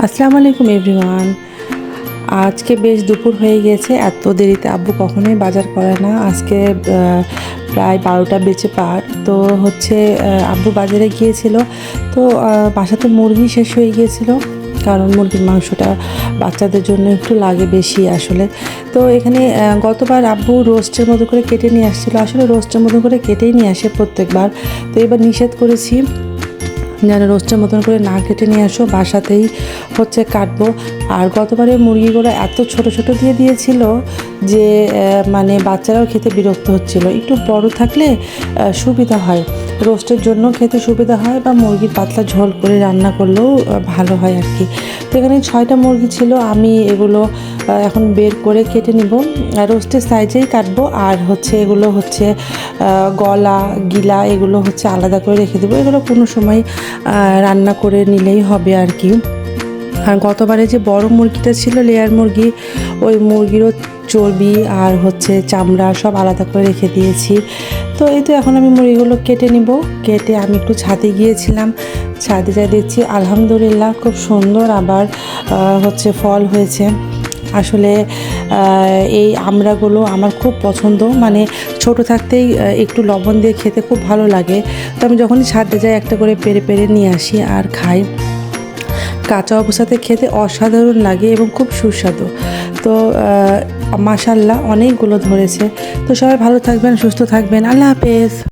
আসসালামু আলাইকুম এভরিওয়ান। আজকে বেশ দুপুর হয়ে গেছে। এত দেরিতে আব্বু কখনোই বাজার করে না। আজকে প্রায় 12টা বেজে পার। তো হচ্ছে আব্বু বাজারে গিয়েছিল। তো বাসাতে মুরগি শেষ হয়ে গিয়েছিল, কারণ মুরগির মাংসটা বাচ্চাদের জন্য একটু লাগে বেশি আসলে। তো এখানে গতবার আব্বু রোস্টের মতো করে কেটে নিয়ে আসছিলো। আসলে রোস্টের মতো করে কেটেই নিয়ে আসে প্রত্যেকবার। তো এবার নিষেধ করেছি যেন রোস্টের মতন করে না কেটে নিয়ে আসো, বাসাতেই হচ্ছে কাটবো। আর গতবারে মুরগিগুলো এত ছোট ছোট দিয়ে দিয়েছিল যে মানে বাচ্চারাও খেতে বিরক্ত হচ্ছিল। একটু বড় থাকলে সুবিধা হয়, রোস্টের জন্য খেতে সুবিধা হয়, বা মুরগির পাতলা ঝোল করে রান্না করলেও ভালো হয় আর কি। তো এখানে 6টা মুরগি ছিল। আমি এগুলো এখন বের করে কেটে নিব, রোস্টের সাইজেই কাটবো। আর হচ্ছে এগুলো হচ্ছে গলা গিলা এগুলো হচ্ছে আলাদা করে রেখে দেবো। এগুলো কোনো সময় রান্না করে নিলেই হবে আর কি। আর গতবারে যে বড় মুরগিটা ছিল লেয়ার মুরগি, ওই মুরগিরও চর্বি আর হচ্ছে চামড়া সব আলাদা করে রেখে দিয়েছি। তো এই তো এখন আমি মুরগিগুলো কেটে নিব। কেটে আমি একটু ছাদে গিয়েছিলাম, ছাদে যাই দেখছি আলহামদুলিল্লাহ খুব সুন্দর আবার হচ্ছে ফল হয়েছে। আসলে এই আমড়াগুলো আমার খুব পছন্দ, মানে ছোট থাকতেই একটু লবণ দিয়ে খেতে খুব ভালো লাগে। তো আমি যখনই ছাদে যাই একটা করে পেরে পেরে নিয়ে আসি আর খাই। কাঁচা অবস্থাতে খেতে অসাধারণ লাগে এবং খুব সুস্বাদু। তো মাশাআল্লাহ অনেকগুলো ধরেছে। তো সবাই ভালো থাকবেন, সুস্থ থাকবেন। আল্লাহ হাফেজ।